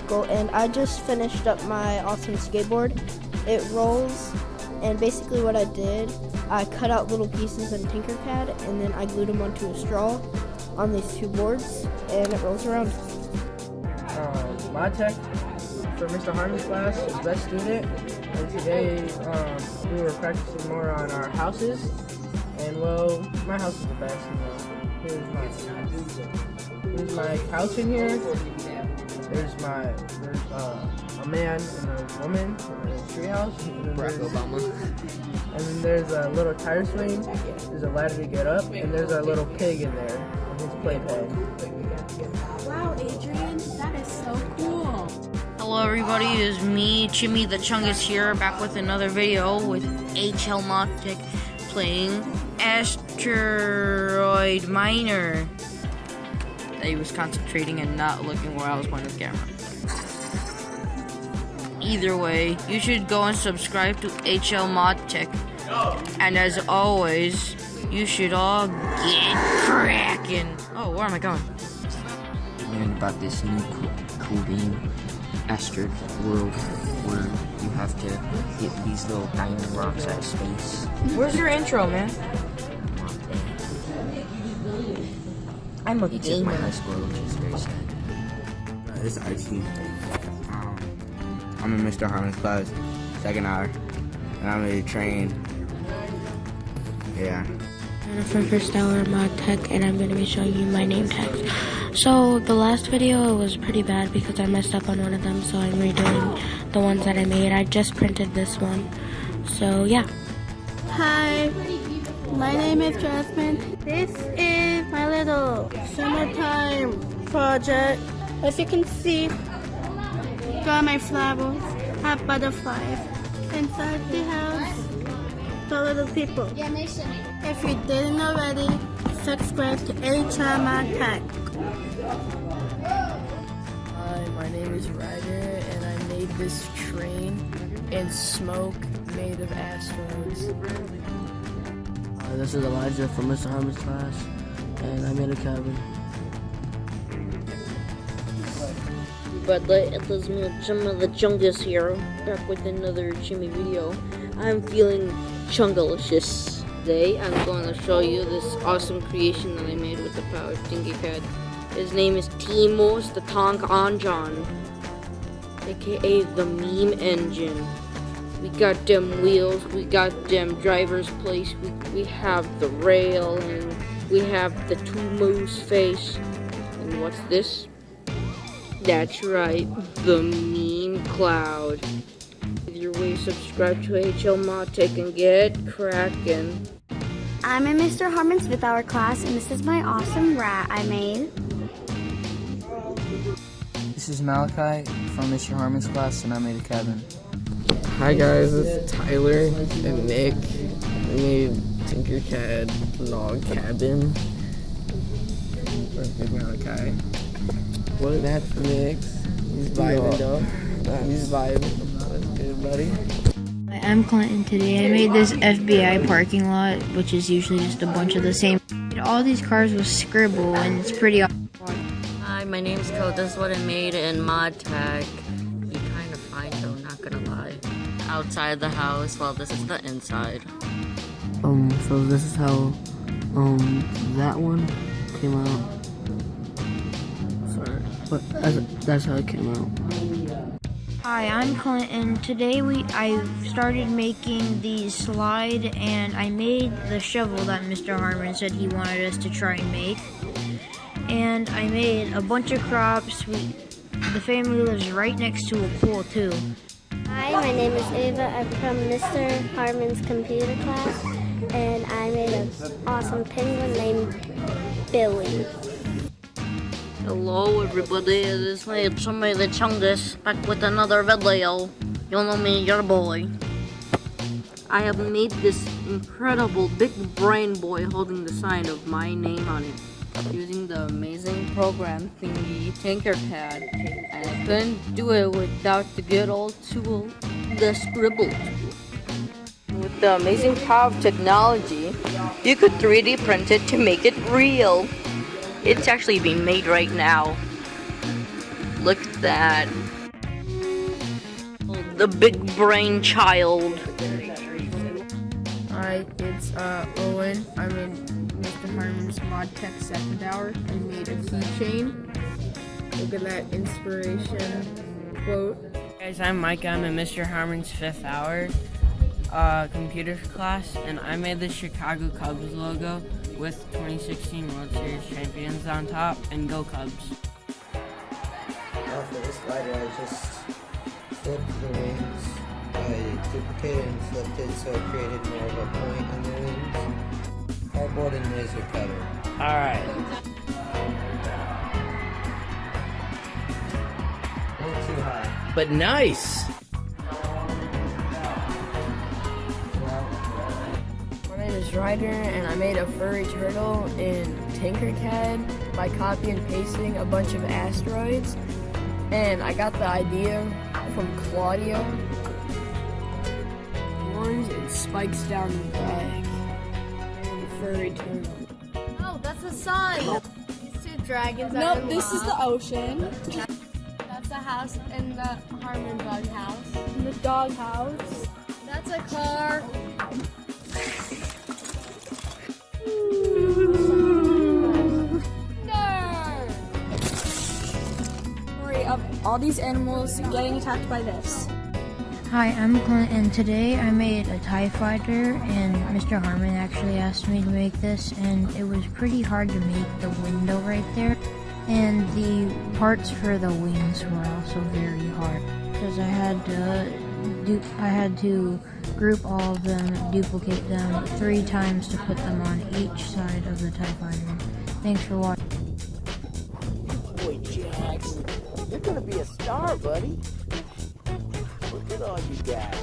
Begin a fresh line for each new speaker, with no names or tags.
Michael, and I just finished up my awesome skateboard. It rolls, and basically what I did, I cut out little pieces in Tinkercad, and then I glued them onto a straw on these two boards, and it rolls around.
Modtech for Mr. Harmon's class, best student, and today we were practicing more on our houses, and well, my house is the best, you know. Here's my couch in here. There's a man and a woman in a treehouse.
Barack Obama.
And then there's a little tire swing. There's a ladder to get up, and there's a little pig in there with his playpen.
Wow, Adrian, that is so cool.
Hello everybody, it's me, Jimmy the Chungus here, back with another video with HLModTech playing Asteroid Miner. He was concentrating and not looking where I was pointing the camera. Either way, you should go and subscribe to HLModTech. And as always, you should all get cracking. Oh, where am I going?
Learn about this new cool game, Asteroid World, where you have to get these little diamond rocks out of space.
Where's your intro, man? I'm a
It's in
gamer.
my high school, which is very sad.
It's Addie. I'm in Mr. Harmon's class, second hour, and I'm ready to train. Yeah.
I'm from first hour Modtech, and I'm going to be showing you my name tags. So the last video was pretty bad because I messed up on one of them, so I'm redoing the ones that I made. I just printed this one, so yeah.
Hi, my name is Jazmyn. This is my little summertime project. As you can see, got my flowers, have butterflies inside the house, the little people. If you didn't already, subscribe to HLModTech.
Hi, my name is Ryder, and I made this train and smoke made of asteroids.
This is Elijah from Mr. Harmon's class, and I made a cabin.
But it was me, Jimmy the Chungus here, back with another Jimmy video. I'm feeling chungalicious. Today I'm going to show you this awesome creation that I made with the power of Tinkercad. His name is Timos the Tonk Anjan, aka the meme engine. We got them wheels, we got them driver's place, we have the rail, and we have the two moose face. And what's this? That's right, the meme cloud. Either way, subscribe to HLModTech and get crackin'.
I'm in Mr. Harmon's with our class, and this is my awesome rat I made.
This is Malachi from Mr. Harmon's class, and I made a cabin.
Hi guys, it's Tyler and Nick. We made Tinkercad log cabin. Perfect Malachi. What? That's Nick. He's vibing though. He's vibing. That's good, buddy.
I'm Clinton. Today I made this FBI parking lot, which is usually just a bunch of the same. All these cars with scribble, and it's pretty awesome.
Hi, my name's Code. This is what I made in Modtech. You kind of fine though, not gonna lie. Outside the house, well, this is the inside.
So this is how, that one came out. Sorry, but that's how it came out.
Hi, I'm Clinton. Today I started making the slide, and I made the shovel that Mr. Harmon said he wanted us to try and make. And I made a bunch of crops. The family lives right next to a pool too.
Hi, my name is Ava. I'm from Mr. Harmon's computer class, and I made an awesome penguin named Billy.
Hello everybody, this is me, Jimmy the Chungus, back with another video. You know me, your boy. I have made this incredible big brain boy holding the sign of my name on it, using the amazing program thingy Tinkercad. And I couldn't do it without the good old tool, the scribble tool. With the amazing power of technology, you could 3D print it to make it real. It's actually being made right now. Look at that. The big brain child.
Hi, it's Owen. I'm in Mr. Harmon's Modtech second hour. I made a keychain. Look at that inspiration quote.
Guys, I'm Micah. I'm in Mr. Harmon's 5th hour computer class, and I made the Chicago Cubs logo with 2016 World Series champions on top, and go Cubs.
For this glider, I just flipped the wings. I duplicated and flipped it so it created more of a point on the wings. Cardboard and laser cutter.
Alright.
A little too high.
But nice!
My name is Ryder, and I made a furry turtle in Tinkercad by copy and pasting a bunch of asteroids. And I got the idea from Claudia. Horns and spikes down the back. And the furry turtle.
Oh, that's the sun. These two dragons.
Nope, this is the ocean.
That's the house in the Harmon bug house.
And the dog house.
That's a car.
Of all these animals getting attacked by this.
Hi, I'm Clint, and today I made a TIE fighter, and Mr. Harmon actually asked me to make this, and it was pretty hard to make the window right there, and the parts for the wings were also very hard, because I had to group all of them, duplicate them 3 times to put them on each side of the TIE fighter. Thanks for watching.
Boy, Jax, you're gonna be a star, buddy. Look at all you guys.